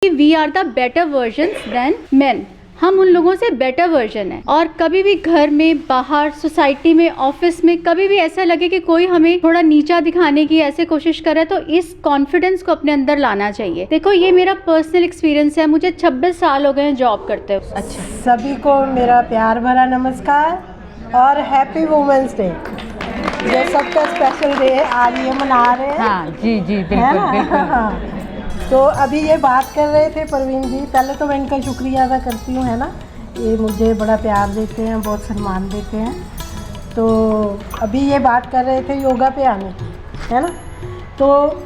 We are the better versions than men. हम उन लोगों से बेटर वर्जन है। और कभी भी घर में, बाहर, सोसाइटी में, ऑफिस में कभी भी ऐसा लगे कि कोई हमें थोड़ा नीचा दिखाने की ऐसे कोशिश करे, तो इस कॉन्फिडेंस को अपने अंदर लाना चाहिए। देखो, ये मेरा पर्सनल एक्सपीरियंस है। मुझे 26 साल हो गए हैं जॉब करते हुए। अच्छा, सभी को मेरा प्यार भरा नमस्कार और हैप्पी वुमेंस डे। ये सबका स्पेशल डे है, आज ये मना रहे हैं। हाँ जी जी, है बिल्कुल ना? बिल्कुल। हाँ। तो अभी ये बात कर रहे थे प्रवीण जी, पहले तो मैं इनका शुक्रिया अदा करती हूँ, है ना। ये मुझे बड़ा प्यार देते हैं, बहुत सम्मान देते हैं। तो अभी ये बात कर रहे थे योगा पे आने की, है ना। तो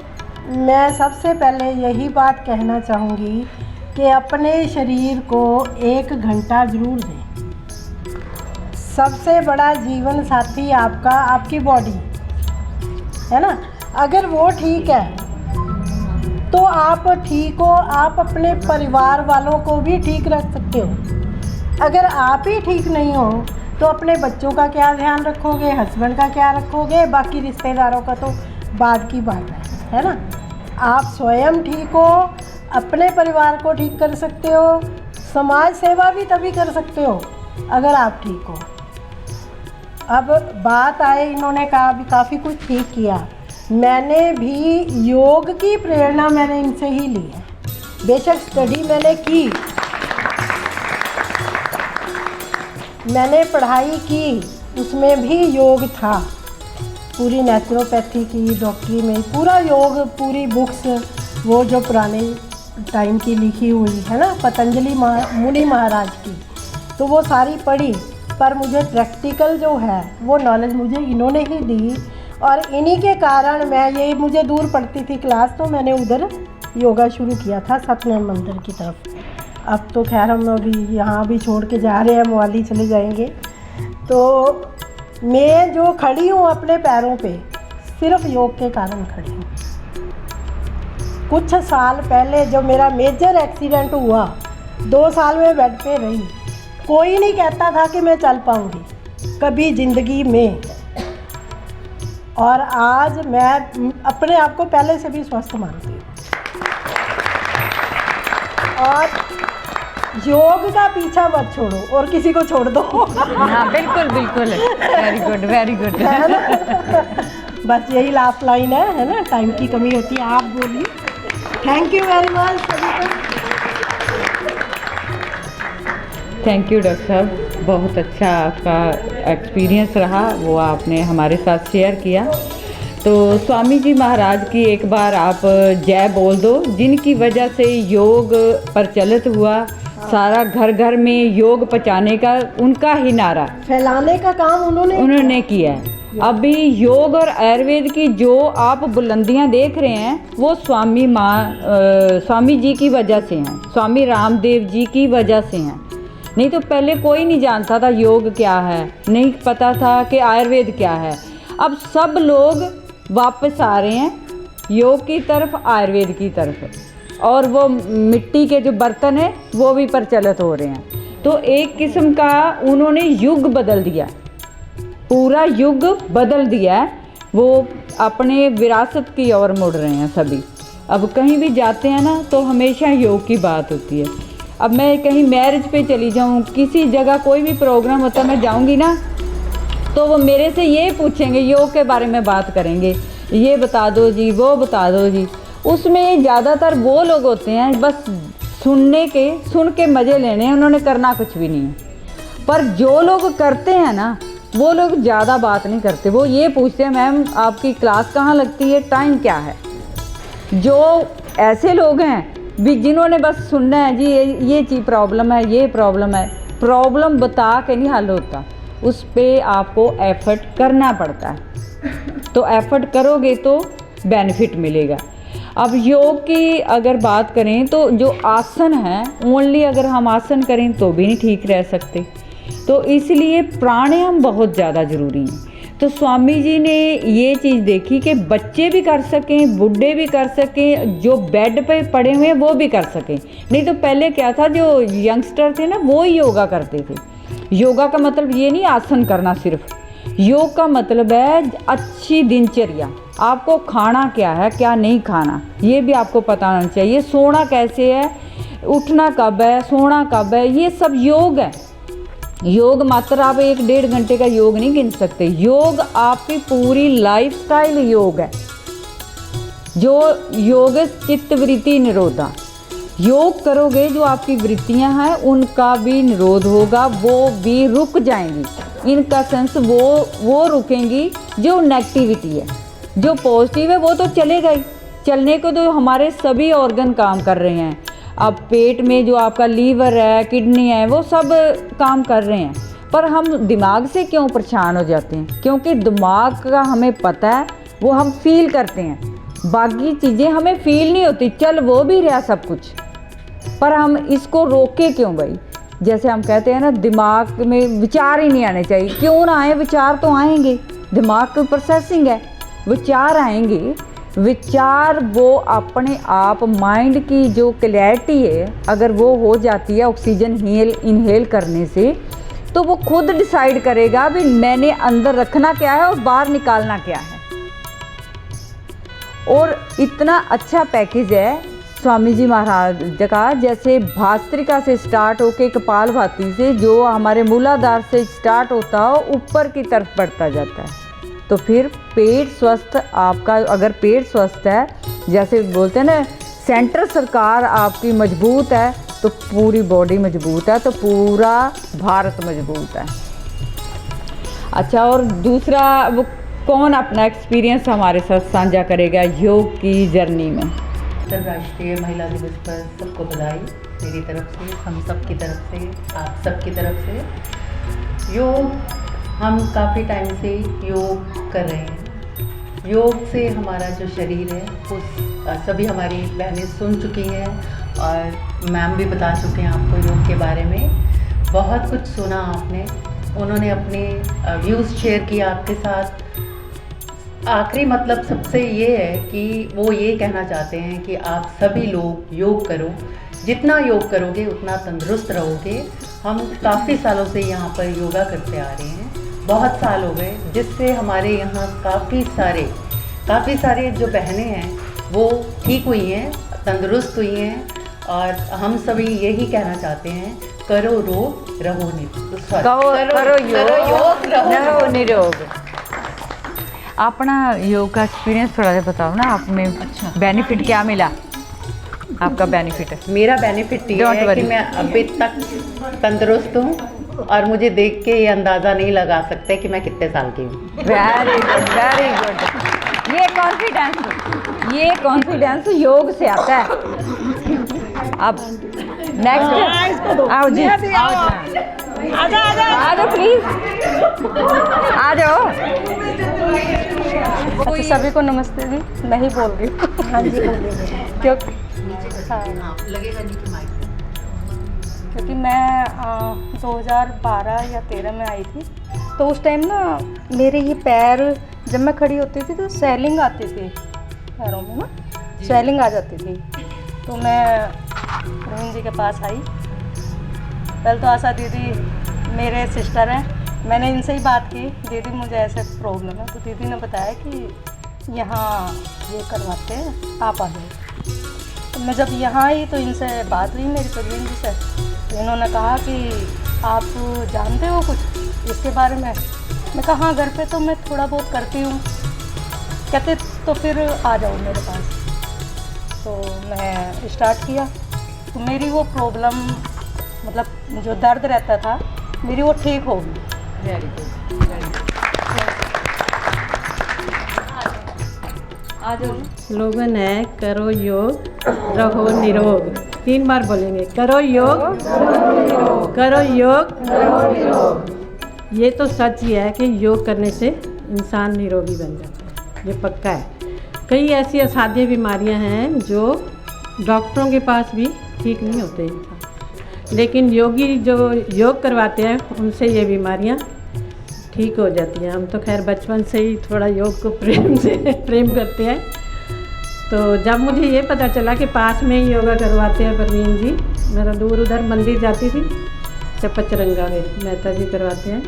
मैं सबसे पहले यही बात कहना चाहूँगी कि अपने शरीर को 1 घंटा ज़रूर दें। सबसे बड़ा जीवन साथी आपका आपकी बॉडी है ना। अगर वो ठीक है तो आप ठीक हो, आप अपने परिवार वालों को भी ठीक रख सकते हो। अगर आप ही ठीक नहीं हो तो अपने बच्चों का क्या ध्यान रखोगे, हस्बैंड का क्या रखोगे, बाकी रिश्तेदारों का तो बाद की बात है ना। आप स्वयं ठीक हो, अपने परिवार को ठीक कर सकते हो, समाज सेवा भी तभी कर सकते हो अगर आप ठीक हो। अब बात आए, इन्होंने कहा भी काफ़ी कुछ ठीक किया। मैंने भी योग की प्रेरणा मैंने इनसे ही ली है। बेशक स्टडी मैंने की, मैंने पढ़ाई की, उसमें भी योग था। पूरी नेचुरोपैथी की, डॉक्टरी में पूरा योग, पूरी बुक्स वो जो पुराने टाइम की लिखी हुई है ना, पतंजलि मुनि महाराज की, तो वो सारी पढ़ी। पर मुझे प्रैक्टिकल जो है वो नॉलेज मुझे इन्होंने ही दी। और इन्हीं के कारण मैं, ये मुझे दूर पड़ती थी क्लास, तो मैंने उधर योगा शुरू किया था सत्यनारायण मंदिर की तरफ। अब तो खैर हम अभी यहाँ भी छोड़ के जा रहे हैं, मोहाली चले जाएंगे। तो मैं जो खड़ी हूँ अपने पैरों पे, सिर्फ योग के कारण खड़ी हूँ। कुछ साल पहले जब मेरा मेजर एक्सीडेंट हुआ, 2 साल में बेड पे रही। कोई नहीं कहता था कि मैं चल पाऊँगी कभी ज़िंदगी में। और आज मैं अपने आप को पहले से भी स्वस्थ मानती हूँ। और योग का पीछा मत छोड़ो और किसी को छोड़ दो। हाँ बिल्कुल बिल्कुल, वेरी गुड वेरी गुड। बस यही लास्ट लाइन है ना। टाइम की कमी होती है, आप बोलिए। थैंक यू वेरी मच सभी को। थैंक यू डॉक्टर साहब, बहुत अच्छा आपका एक्सपीरियंस रहा, वो आपने हमारे साथ शेयर किया। तो स्वामी जी महाराज की एक बार आप जय बोल दो, जिनकी वजह से योग प्रचलित हुआ। सारा घर घर में योग पहुँचाने का उनका ही नारा, फैलाने का काम उन्होंने किया है। अभी योग और आयुर्वेद की जो आप बुलंदियां देख रहे हैं, वो स्वामी जी की वजह से हैं, स्वामी रामदेव जी की वजह से हैं। नहीं तो पहले कोई नहीं जानता था योग क्या है, नहीं पता था कि आयुर्वेद क्या है। अब सब लोग वापस आ रहे हैं योग की तरफ, आयुर्वेद की तरफ। और वो मिट्टी के जो बर्तन हैं वो भी प्रचलित हो रहे हैं। तो एक किस्म का उन्होंने युग बदल दिया, पूरा युग बदल दिया है। वो अपने विरासत की ओर मुड़ रहे हैं सभी। अब कहीं भी जाते हैं ना तो हमेशा योग की बात होती है। अब मैं कहीं मैरिज पे चली जाऊँ, किसी जगह कोई भी प्रोग्राम होता, मैं जाऊँगी ना तो वो मेरे से ये पूछेंगे, योग के बारे में बात करेंगे, ये बता दो जी, वो बता दो जी। उसमें ज़्यादातर वो लोग होते हैं बस सुन के मज़े लेने, उन्होंने करना कुछ भी नहीं है। पर जो लोग करते हैं ना, वो लोग ज़्यादा बात नहीं करते। वो ये पूछते हैं, मैम आपकी क्लास कहाँ लगती है, टाइम क्या है। जो ऐसे लोग हैं भी जिन्होंने बस सुनना है जी, ये चीज़ प्रॉब्लम है, ये प्रॉब्लम है, प्रॉब्लम बता के नहीं हल होता, उस पे आपको एफर्ट करना पड़ता है। तो एफर्ट करोगे तो बेनिफिट मिलेगा। अब योग की अगर बात करें तो जो आसन है, ओनली अगर हम आसन करें तो भी नहीं ठीक रह सकते। तो इसलिए प्राणायाम बहुत ज़्यादा ज़रूरी है। तो स्वामी जी ने ये चीज़ देखी कि बच्चे भी कर सकें, बूढ़े भी कर सकें, जो बेड पे पड़े हुए हैं वो भी कर सकें। नहीं तो पहले क्या था, जो यंगस्टर थे ना वो ही योगा करते थे। योगा का मतलब ये नहीं आसन करना सिर्फ, योग का मतलब है अच्छी दिनचर्या। आपको खाना क्या है, क्या नहीं खाना, ये भी आपको पता होना चाहिए। सोना कैसे है, उठना कब है, सोना कब है, ये सब योग है। योग मात्र आप 1-1.5 घंटे का योग नहीं गिन सकते। योग आपकी पूरी लाइफस्टाइल योग है। जो योग चित्त वृत्ति निरोधा, योग करोगे जो आपकी वृत्तियां हैं उनका भी निरोध होगा, वो भी रुक जाएंगी। इनका सेंस वो रुकेंगी। जो नेगेटिविटी है, जो पॉजिटिव है वो तो चलेगा ही। चलने को तो हमारे सभी ऑर्गन काम कर रहे हैं। अब पेट में जो आपका लीवर है, किडनी है, वो सब काम कर रहे हैं, पर हम दिमाग से क्यों परेशान हो जाते हैं? क्योंकि दिमाग का हमें पता है, वो हम फील करते हैं, बाकी चीज़ें हमें फील नहीं होती। चल वो भी रहा सब कुछ, पर हम इसको रोके क्यों भाई? जैसे हम कहते हैं ना, दिमाग में विचार ही नहीं आने चाहिए। क्यों ना आए? विचार तो आएंगे, दिमाग की प्रोसेसिंग है, विचार आएंगे। विचार वो अपने आप माइंड की जो क्लैरिटी है, अगर वो हो जाती है ऑक्सीजन इनहेल करने से, तो वो खुद डिसाइड करेगा भी मैंने अंदर रखना क्या है और बाहर निकालना क्या है। और इतना अच्छा पैकेज है स्वामी जी महाराज का, जैसे भास्त्रिका से स्टार्ट होके कपालभाति से, जो हमारे मूलाधार से स्टार्ट होता हो ऊपर की तरफ बढ़ता जाता है। तो फिर पेट स्वस्थ आपका, अगर पेट स्वस्थ है, जैसे बोलते हैं ना सेंटर सरकार आपकी मजबूत है, तो पूरी बॉडी मजबूत है, तो पूरा भारत मजबूत है। अच्छा, और दूसरा वो कौन अपना एक्सपीरियंस हमारे साथ साझा करेगा योग की जर्नी में? अंतर्राष्ट्रीय महिला दिवस पर सबको बधाई मेरी तरफ से, हम सब की तरफ से, आप सब की तरफ से। योग हम काफ़ी टाइम से योग कर रहे हैं। योग से हमारा जो शरीर है वो सभी हमारी बहनें सुन चुकी हैं और मैम भी बता चुके हैं आपको योग के बारे में। बहुत कुछ सुना आपने, उन्होंने अपने व्यूज़ शेयर किया आपके साथ। आखिरी मतलब सबसे ये है कि वो ये कहना चाहते हैं कि आप सभी लोग योग करो, जितना योग करोगे उतना तंदुरुस्त रहोगे। हम काफ़ी सालों से यहाँ पर योगा करते आ रहे हैं, बहुत साल हो गए, जिससे हमारे यहाँ काफ़ी सारे जो बहनें हैं वो ठीक हुई हैं, तंदुरुस्त हुई हैं। और हम सभी यही कहना चाहते हैं, करो योग रहो निरोग। अपना योग का एक्सपीरियंस थोड़ा सा बताओ ना, आप में अच्छा बेनिफिट क्या मिला? आपका बेनिफिट है? मेरा बेनिफिट ये है कि मैं अभी तक तंदुरुस्त हूँ और मुझे देख के ये अंदाज़ा नहीं लगा सकते कि मैं कितने साल की हूँ। Very good, very good. ये कॉन्फिडेंस योग से आता है। अब नेक्स्ट आओ जी, आ जाओ प्लीज, आ जाओ। अच्छा, सभी को नमस्ते जी, मैं ही बोल रही हूँ। हाँ जी, क्योंकि मैं 2012 या 13 में आई थी, तो उस टाइम ना मेरे ये पैर, जब मैं खड़ी होती थी तो स्वेलिंग आती थी पैरों में ना, स्वेलिंग आ जाती थी। तो मैं प्रवीण जी के पास आई। पहले तो आशा दीदी मेरे सिस्टर हैं, मैंने इनसे ही बात की, दीदी मुझे ऐसे प्रॉब्लम है, तो दीदी ने बताया कि यहाँ ये करवाते हैं, आप आ जाओ। तो मैं जब यहाँ आई तो इनसे बात हुई मेरी प्रवीण जी से, तो इन्होंने कहा कि आप जानते हो कुछ इसके बारे में? मैं कहा हाँ, घर पे तो मैं थोड़ा बहुत करती हूँ। कहते तो फिर आ जाओ मेरे पास। तो मैं स्टार्ट किया, तो मेरी वो प्रॉब्लम, मतलब जो दर्द रहता था मेरी, वो ठीक हो गई। Very good, very good. आ जाओ। स्लोगन है करो योग रहो निरोग। 3 बार बोलेंगे, करो योग करो योग। ये तो सच ही है कि योग करने से इंसान निरोगी बन जाता है, ये पक्का है। कई ऐसी असाध्य बीमारियां हैं जो डॉक्टरों के पास भी ठीक नहीं होते इंसान, लेकिन योगी जो योग करवाते हैं उनसे ये बीमारियां ठीक हो जाती हैं। हम तो खैर बचपन से ही थोड़ा योग को प्रेम करते हैं। तो जब मुझे ये पता चला कि पास में ही योगा करवाते हैं प्रवीण जी, मेरा दूर उधर मंदिर जाती थी, चपचरंगा में मेहता जी करवाते हैं,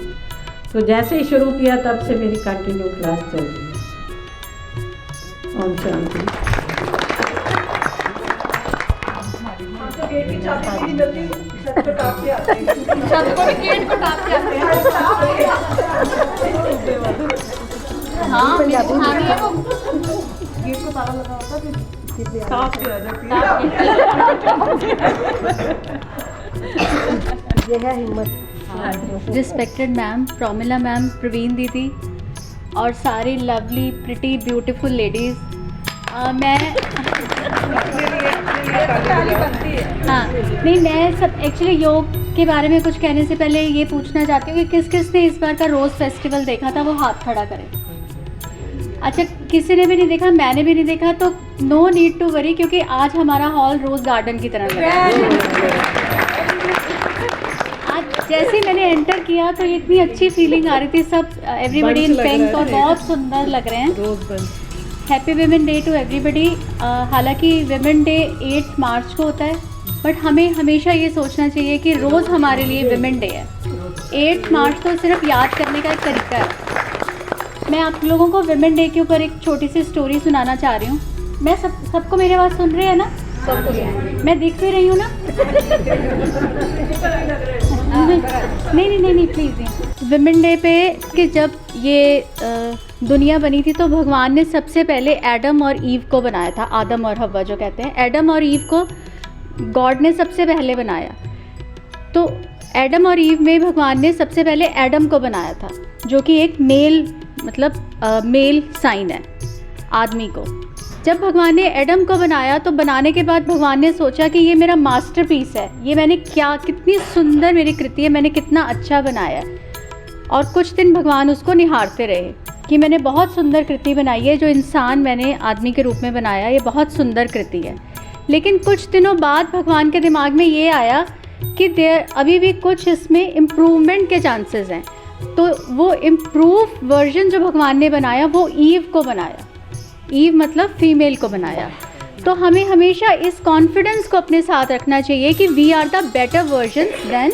तो जैसे ही शुरू किया तब से मेरी कंटिन्यू क्लास चल रही है। ओम शांति। ये है हिम्मत। Respected ma'am, Promila ma'am, Praveen दीदी और सारी लवली प्रिटी ब्यूटीफुल लेडीज़, मैं हाँ नहीं, मैं सब एक्चुअली योग के बारे में कुछ कहने से पहले ये पूछना चाहती हूँ कि किस किस ने इस बार का रोज़ फेस्टिवल देखा था, वो हाथ खड़ा करे। अच्छा, किसी ने भी नहीं देखा, मैंने भी नहीं देखा, तो नो नीड टू वरी, क्योंकि आज हमारा हॉल रोज़ गार्डन की तरह लगा है। आज जैसे ही मैंने एंटर किया तो इतनी अच्छी फीलिंग आ रही थी, सब एवरीबडी इन पिंक और बहुत सुंदर लग रहे हैं। Happy women day to everybody. हालांकि वीमेन डे 8 मार्च को होता है, बट हमें हमेशा ये सोचना चाहिए कि रोज़ हमारे लिए वीमेन डे है। 8 मार्च तो सिर्फ याद करने का एक तरीका है। मैं आप लोगों को वीमेन डे के ऊपर एक छोटी सी स्टोरी सुनाना चाह रही हूँ। मैं सबको मेरे आवाज़ सुन रहे हैं ना? मैं दिख भी रही हूँ ना? नहीं प्लीज़। विमेन डे पे कि जब ये दुनिया बनी थी तो भगवान ने सबसे पहले एडम और ईव को बनाया था। आदम और हव्वा जो कहते हैं, एडम और ईव को गॉड ने सबसे पहले बनाया। तो एडम और ईव में भगवान ने सबसे पहले एडम को बनाया था, जो कि एक मेल मतलब मेल साइन है आदमी को। जब भगवान ने एडम को बनाया तो बनाने के बाद भगवान ने सोचा कि ये मेरा मास्टरपीस है, ये मैंने कितनी सुंदर मेरी कृति है, मैंने कितना अच्छा बनाया। और कुछ दिन भगवान उसको निहारते रहे कि मैंने बहुत सुंदर कृति बनाई है, जो इंसान मैंने आदमी के रूप में बनाया, ये बहुत सुंदर कृति है। लेकिन कुछ दिनों बाद भगवान के दिमाग में ये आया कि अभी भी कुछ इसमें इम्प्रूवमेंट के चांसेस हैं। तो वो इम्प्रूव वर्जन जो भगवान ने बनाया वो ईव को बनाया, ईव मतलब फीमेल को बनाया। तो हमें हमेशा इस कॉन्फिडेंस को अपने साथ रखना चाहिए कि we are the better version than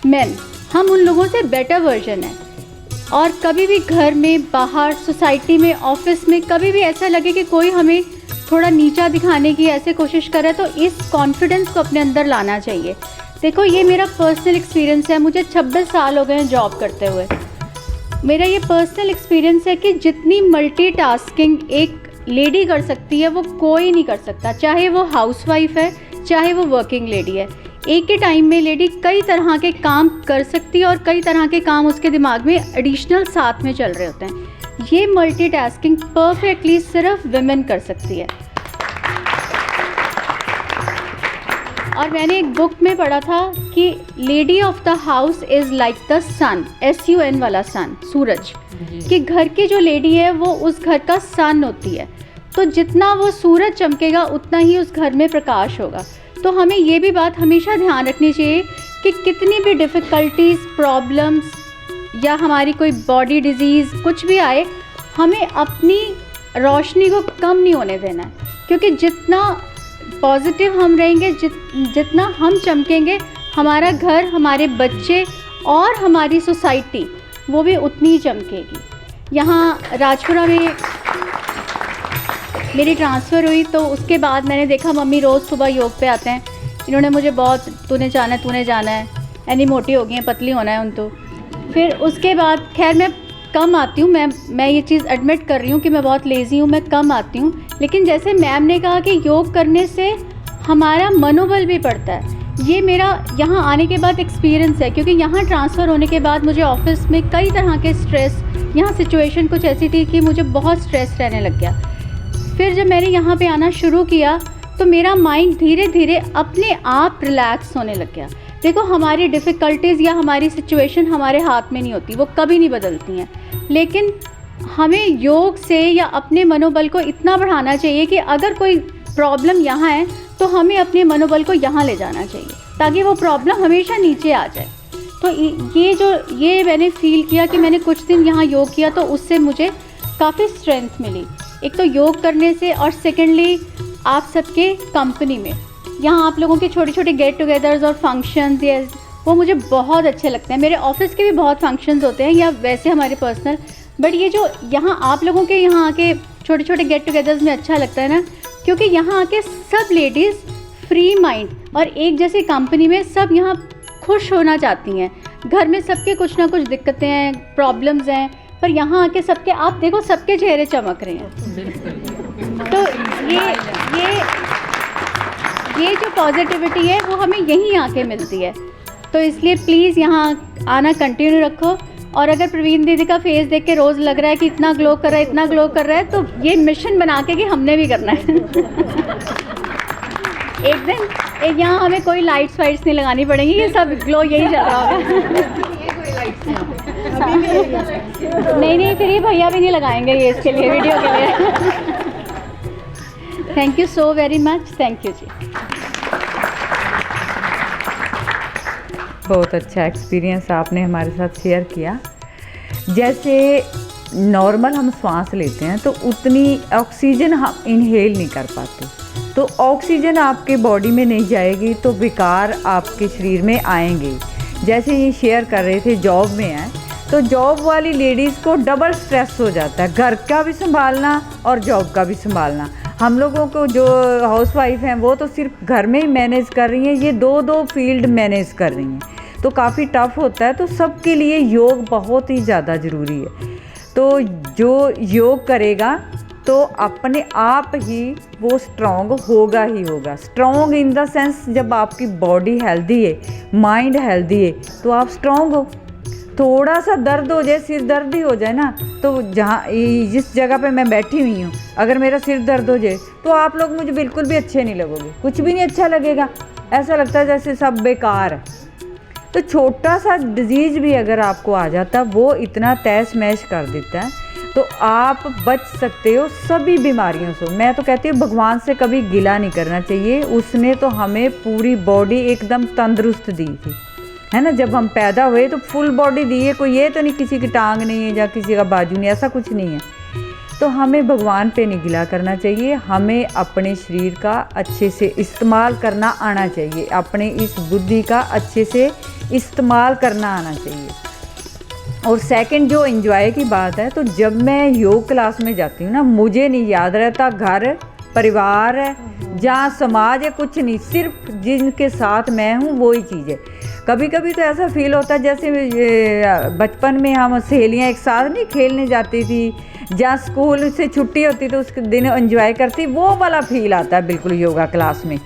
men. हम उन लोगों से बेटर वर्जन हैं। और कभी भी घर में, बाहर, सोसाइटी में, ऑफिस में कभी भी ऐसा लगे कि कोई हमें थोड़ा नीचा दिखाने की ऐसे कोशिश करे, तो इस कॉन्फिडेंस को अपने अंदर लाना चाहिए। देखो, ये मेरा पर्सनल एक्सपीरियंस है। मुझे 26 साल हो गए हैं जॉब करते हुए। मेरा ये पर्सनल एक्सपीरियंस है कि जितनी मल्टीटास्किंग एक लेडी कर सकती है वो कोई नहीं कर सकता, चाहे वो हाउसवाइफ है, चाहे वो वर्किंग लेडी है। एक ही टाइम में लेडी कई तरह के काम कर सकती है और कई तरह के काम उसके दिमाग में एडिशनल साथ में चल रहे होते हैं। ये मल्टीटास्किंग परफेक्टली सिर्फ विमेन कर सकती है। और मैंने एक बुक में पढ़ा था कि lady of the house is like the sun, SUN वाला सन, सूरज, कि घर की जो लेडी है वो उस घर का सन होती है। तो जितना वो सूरज चमकेगा उतना ही उस घर में प्रकाश होगा। तो हमें ये भी बात हमेशा ध्यान रखनी चाहिए कि कितनी भी डिफ़िकल्टीज़, प्रॉब्लम्स या हमारी कोई बॉडी डिजीज़ कुछ भी आए, हमें अपनी रोशनी को कम नहीं होने देना है। क्योंकि जितना पॉजिटिव हम रहेंगे, जितना हम चमकेंगे, हमारा घर, हमारे बच्चे और हमारी सोसाइटी वो भी उतनी ही चमकेगी। यहाँ राजपुरा में मेरी ट्रांसफ़र हुई तो उसके बाद मैंने देखा मम्मी रोज़ सुबह योग पे आते हैं। इन्होंने मुझे बहुत तूने जाना है, यानी मोटी हो गई हैं, पतली होना है उन तो। फिर उसके बाद खैर मैं कम आती हूँ, मैं ये चीज़ एडमिट कर रही हूँ कि मैं बहुत लेज़ी हूँ, मैं कम आती हूँ। लेकिन जैसे मैम ने कहा कि योग करने से हमारा मनोबल भी बढ़ता है, ये मेरा यहाँ आने के बाद एक्सपीरियंस है। क्योंकि यहाँ ट्रांसफ़र होने के बाद मुझे ऑफिस में कई तरह के स्ट्रेस, यहाँ सिचुएशन कुछ ऐसी थी कि मुझे बहुत स्ट्रेस रहने लग गया। फिर जब मैंने यहाँ पे आना शुरू किया तो मेरा माइंड धीरे धीरे अपने आप रिलैक्स होने लग गया। देखो, हमारी डिफ़िकल्टीज़ या हमारी सिचुएशन हमारे हाथ में नहीं होती, वो कभी नहीं बदलती हैं। लेकिन हमें योग से या अपने मनोबल को इतना बढ़ाना चाहिए कि अगर कोई प्रॉब्लम यहाँ है तो हमें अपने मनोबल को यहाँ ले जाना चाहिए, ताकि वो प्रॉब्लम हमेशा नीचे आ जाए। तो ये मैंने फ़ील किया कि मैंने कुछ दिन यहाँ योग किया तो उससे मुझे काफ़ी स्ट्रेंथ मिली। एक तो योग करने से, और सेकेंडली आप सबके कंपनी में यहाँ आप लोगों के छोटे छोटे गेट टुगेदर्स और फंक्शंस, ये वो मुझे बहुत अच्छे लगते हैं। मेरे ऑफिस के भी बहुत फंक्शंस होते हैं या वैसे हमारे पर्सनल, बट ये जो यहाँ आप लोगों के यहाँ आके छोटे छोटे गेट टुगेदर्स में अच्छा लगता है ना, क्योंकि यहाँ आके सब लेडीज़ फ्री माइंड और एक जैसी कंपनी में सब यहाँ खुश होना चाहती हैं। घर में सबके कुछ ना कुछ दिक्कतें हैं, प्रॉब्लम्स हैं, पर यहाँ आके सबके, आप देखो सबके चेहरे चमक रहे हैं। तो ये जो पॉजिटिविटी है वो हमें यहीं आके मिलती है। तो इसलिए प्लीज़ यहाँ आना कंटिन्यू रखो। और अगर प्रवीण दीदी का फेस देख के रोज़ लग रहा है कि इतना ग्लो कर रहा है, इतना ग्लो कर रहा है, तो ये मिशन बना के कि हमने भी करना है। एक दिन यहाँ हमें कोई लाइट्स वाइट्स नहीं लगानी पड़ेंगी, ये सब ग्लो यही चल रहा होगा। नहीं, फिर ये भैया भी नहीं लगाएंगे ये इसके लिए, वीडियो के लिए। Thank you so very much, thank you ji. बहुत अच्छा एक्सपीरियंस आपने हमारे साथ शेयर किया। जैसे नॉर्मल हम सांस लेते हैं तो उतनी ऑक्सीजन हम इनहेल नहीं कर पाते, तो ऑक्सीजन आपके बॉडी में नहीं जाएगी तो विकार आपके शरीर में आएंगे। जैसे ये शेयर कर रहे थे जॉब में है, तो जॉब वाली लेडीज़ को डबल स्ट्रेस हो जाता है, घर का भी संभालना और जॉब का भी संभालना। हम लोगों को जो हाउसवाइफ हैं वो तो सिर्फ घर में ही मैनेज कर रही हैं, ये दो फील्ड मैनेज कर रही हैं, तो काफ़ी टफ होता है। तो सबके लिए योग बहुत ही ज़्यादा ज़रूरी है। तो जो योग करेगा तो अपने आप ही वो स्ट्रॉन्ग होगा ही होगा। स्ट्रॉन्ग इन द सेंस, जब आपकी बॉडी हेल्दी है, माइंड हेल्दी है, तो आप स्ट्रॉन्ग हो। थोड़ा सा दर्द हो जाए, सिर दर्द ही हो जाए ना, तो जहाँ जिस जगह पे मैं बैठी हुई हूँ, अगर मेरा सिर दर्द हो जाए तो आप लोग मुझे बिल्कुल भी अच्छे नहीं लगोगे, कुछ भी नहीं अच्छा लगेगा, ऐसा लगता है जैसे सब बेकार है। तो छोटा सा डिजीज़ भी अगर आपको आ जाता, वो इतना तहस महस कर देता है, तो आप बच सकते हो सभी बीमारियों से। मैं तो कहती हूँ भगवान से कभी गिला नहीं करना चाहिए, उसने तो हमें पूरी बॉडी एकदम तंदुरुस्त दी थी, है ना। जब हम पैदा हुए तो फुल बॉडी दी है, कोई ये तो नहीं किसी की टांग नहीं है या किसी का बाजू नहीं, ऐसा कुछ नहीं है। तो हमें भगवान पे नहीं गिला करना चाहिए, हमें अपने शरीर का अच्छे से इस्तेमाल करना आना चाहिए, अपने इस बुद्धि का अच्छे से इस्तेमाल करना आना चाहिए। और सेकंड जो एंजॉय की बात है, तो जब मैं योग क्लास में जाती हूँ ना, मुझे नहीं याद रहता घर परिवार है जहाँ समाज है, कुछ नहीं, सिर्फ जिनके साथ मैं हूँ वही चीज़ है। कभी कभी तो ऐसा फील होता है जैसे बचपन में हम सहेलियाँ एक साथ नहीं खेलने जाती थी, जहाँ स्कूल से छुट्टी होती तो उसके दिन एंजॉय करती, वो वाला फील आता है बिल्कुल योगा क्लास में।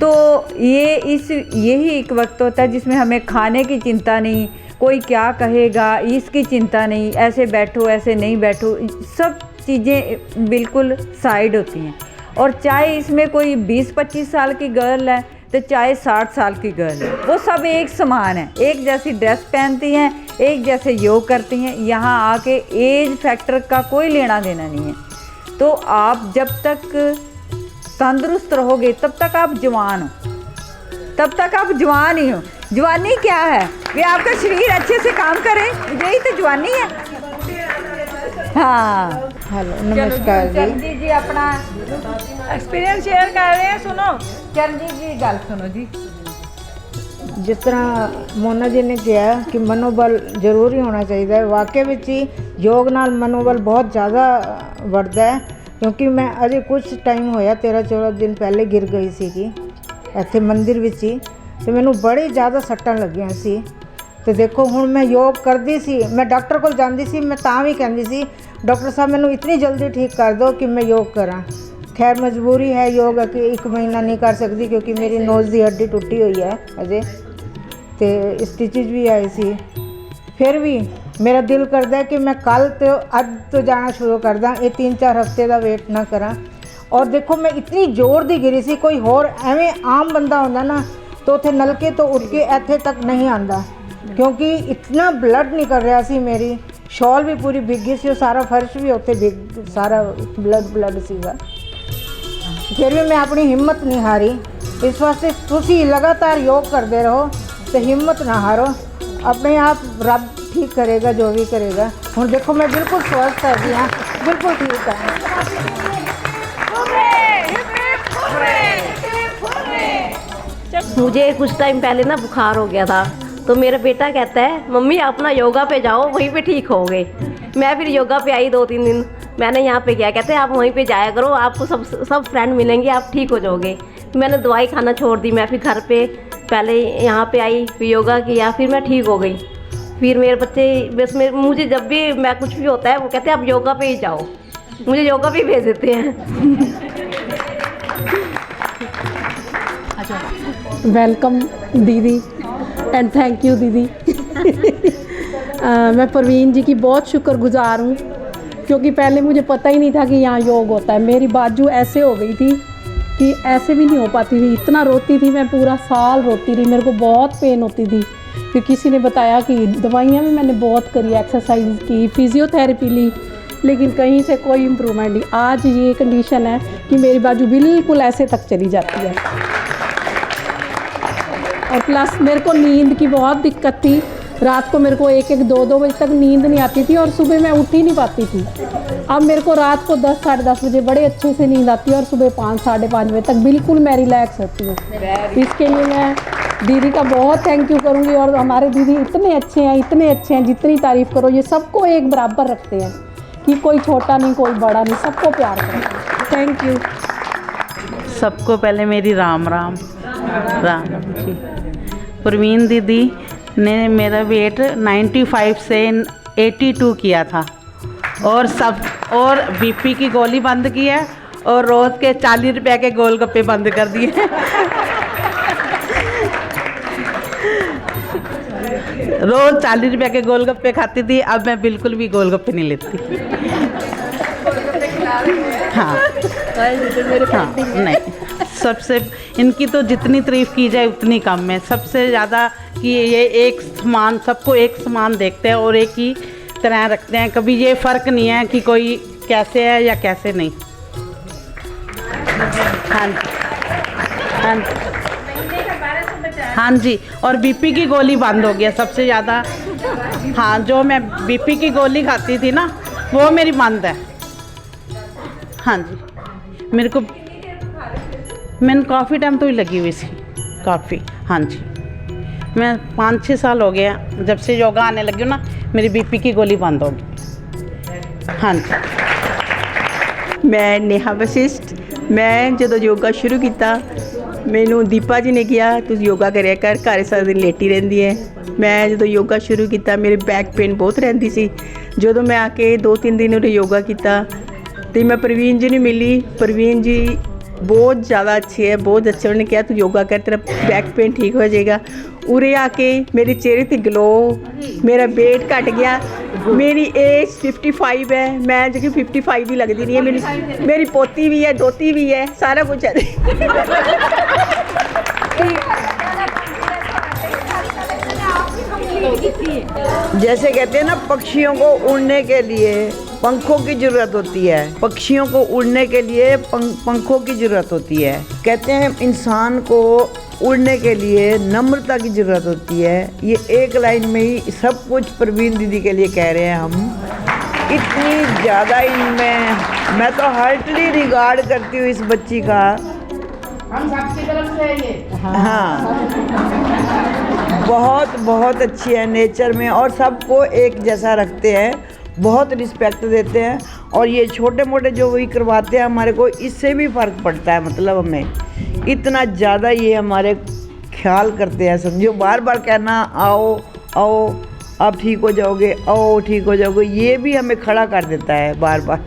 तो यही एक वक्त होता है जिसमें हमें खाने की चिंता नहीं, कोई क्या कहेगा इसकी चिंता नहीं, ऐसे बैठो ऐसे नहीं बैठो, सब चीज़ें बिल्कुल साइड होती हैं। और चाहे इसमें कोई 20-25 साल की गर्ल है तो चाहे 60 साल की गर्ल है, वो सब एक समान है, एक जैसी ड्रेस पहनती हैं, एक जैसे योग करती हैं। यहाँ आके एज फैक्टर का कोई लेना देना नहीं है। तो आप जब तक तंदुरुस्त रहोगे तब तक आप जवान हो, तब तक आप जवान ही हो। जवानी क्या है कि आपका शरीर अच्छे से काम करे, यही तो जवानी है। हाँ, हेलो नमस्कार चरणजीत जी अपना एक्सपीरियंस शेयर कर रहे हैं। सुनो चरणजीत जी गल सुनो जी। जिस तरह मोना जी ने किया कि मनोबल जरूर ही होना चाहिए, वाकई में ही योग नाल मनोबल बहुत ज़्यादा बढ़ता है। क्योंकि मैं अजे कुछ टाइम होया 13-14 दिन पहले गिर गई सी इत्थे मंदिर विच ही, तो मैनू बड़ी ज़्यादा सट्टां लगियां सी। तो देखो हुण मैं योग करदी सी, मैं डॉक्टर कोल जांदी सी, मैं तां भी कहंदी सी डॉक्टर साहब मैनू इतनी जल्दी ठीक कर दो कि मैं योग करा। खैर मजबूरी है योग कि 1 महीना नहीं कर सकती क्योंकि मेरी नोज़ की हड्डी टुटी हुई है अजे, तो स्टिचेज भी आई सी। फिर भी मेरा दिल करता है कि मैं कल तो अज तो जाना शुरू कर दा, ये 3-4 हफ्ते का वेट ना करा। और देखो मैं इतनी जोर दी गिरी सी, कोई होर एवें आम बंदा होंदा ना तो उत्थे नलके तो उठ के इत्थे तक नहीं आंदा, क्योंकि इतना ब्लड निकल रहा सी, मेरी शॉल भी पूरी भीग गई सी, सारा फर्श भी उत्थे भीग, सारा ब्लड सीगा। फिर भी मैं अपनी हिम्मत नहीं हारी। इस वास्ते तुसी लगातार योग करते रहो, तो हिम्मत ना हारो, अपने आप रब ठीक करेगा जो भी करेगा। हुण देखो मैं बिल्कुल स्वस्थ है जी, हाँ बिल्कुल ठीक है। मुझे कुछ टाइम पहले ना बुखार हो गया था, तो मेरा बेटा कहता है मम्मी अपना योगा पे जाओ, वहीं पे ठीक होगे। मैं फिर योगा पे आई 2-3 दिन मैंने यहाँ पे किया, कहते हैं आप वहीं पे जाया करो, आपको सब फ्रेंड मिलेंगे, आप ठीक हो जाओगे। मैंने दवाई खाना छोड़ दी। मैं फिर घर पे पहले यहाँ पे आई, फिर योगा किया, फिर मैं ठीक हो गई। फिर मेरे बच्चे बस में मुझे जब भी मैं कुछ भी होता है वो कहते हैं आप योगा पे ही जाओ, मुझे योगा पे ही भेज देते हैं। वेलकम दीदी एंड थैंक यू दीदी। मैं परवीन जी की बहुत शुक्रगुजार हूँ, क्योंकि पहले मुझे पता ही नहीं था कि यहाँ योग होता है। मेरी बाजू ऐसे हो गई थी कि ऐसे भी नहीं हो पाती थी, इतना रोती थी मैं, पूरा साल रोती रही, मेरे को बहुत पेन होती थी। फिर किसी ने बताया कि दवाइयाँ भी मैंने बहुत करी, एक्सरसाइज की, फिजियोथेरेपी ली, लेकिन कहीं से कोई इम्प्रूवमेंट नहीं। आज ये कंडीशन है कि मेरी बाजू बिल्कुल ऐसे तक चली जाती है। और प्लस मेरे को नींद की बहुत दिक्कत थी, रात को मेरे को 1-1, 2-2 बजे तक नींद नहीं आती थी और सुबह मैं उठ ही नहीं पाती थी। अब मेरे को रात को 10, साढ़े 10 बजे बड़े अच्छे से नींद आती है और सुबह 5, साढ़े 5 बजे तक बिल्कुल मैं रिलैक्स होती हूँ। इसके लिए मैं दीदी का बहुत थैंक यू करूँगी। और हमारे दीदी इतने अच्छे हैं, जितनी तारीफ़ करो ये सबको एक बराबर रखते हैं कि कोई छोटा नहीं कोई बड़ा नहीं, सबको प्यार करते हैं। Thank you. सबको पहले मेरी राम राम जी। परवीन दीदी ने मेरा वेट 95 से 82 किया था और बीपी की गोली बंद की है और रोज़ के 40 रुपये के गोलगप्पे बंद कर दिए। रोज़ 40 रुपये के गोलगप्पे खाती थी, अब मैं बिल्कुल भी गोलगप्पे नहीं लेती। हाँ नहीं, सबसे इनकी तो जितनी तारीफ़ की जाए उतनी कम है। सबसे ज़्यादा कि ये एक समान, सबको एक समान देखते हैं और एक ही तरह रखते हैं। कभी ये फ़र्क नहीं है कि कोई कैसे है या कैसे नहीं। हाँ जी, और बीपी की गोली बंद हो गया सबसे ज़्यादा। हाँ, जो मैं बीपी की गोली खाती थी ना वो मेरी बंद है। हाँ जी, मेरे को मैंने काफ़ी टाइम तो ही लगी हुई थी, काफ़ी। हाँ जी, मैं 5-6 साल हो गया जब से योगा आने लगी हूँ ना, मेरी बीपी की गोली बंद हो गई। हाँ जी। मैं नेहा वशिष्ठ। मैं जो योगा शुरू किया मैनू दीपा जी ने किया तू योगा करिया कर, घर सारा दिन लेटी रहती है। मैं जो योगा शुरू किया मेरे बैक पेन बहुत रहती सी। जो मैं आके 2-3 दिन उन्हें योगा किया तो मैं परवीन जी ने मिली। परवीन जी बहुत ज़्यादा अच्छी है, बहुत अच्छे। उन्होंने कहा तू योगा कर, तेरा बैक पेन ठीक हो जाएगा। उरे आके मेरे चेहरे पे ग्लो, मेरा वेट घट गया। मेरी एज 55 है, मैं जो कि 55 ही लगती नहीं है। मेरी पोती भी है, दोती भी है, सारा कुछ है। जैसे कहते हैं ना, पक्षियों को उड़ने के लिए पंखों की ज़रूरत होती है, पक्षियों को उड़ने के लिए पंखों की ज़रूरत होती है। कहते हैं इंसान को उड़ने के लिए नम्रता की ज़रूरत होती है। ये एक लाइन में ही सब कुछ परवीन दीदी के लिए कह रहे हैं हम। इतनी ज़्यादा इनमें मैं तो हार्टली रिगार्ड करती हूँ इस बच्ची का। हम सबकी तरफ से ये। हाँ, बहुत बहुत अच्छी है नेचर में और सबको एक जैसा रखते हैं, बहुत रिस्पेक्ट देते हैं। और ये छोटे मोटे जो वही करवाते हैं हमारे को, इससे भी फ़र्क पड़ता है। मतलब हमें इतना ज़्यादा ये हमारे ख्याल करते हैं, समझो। बार बार कहना आओ आओ आप ठीक हो जाओगे, आओ ठीक हो जाओगे, ये भी हमें खड़ा कर देता है बार बार।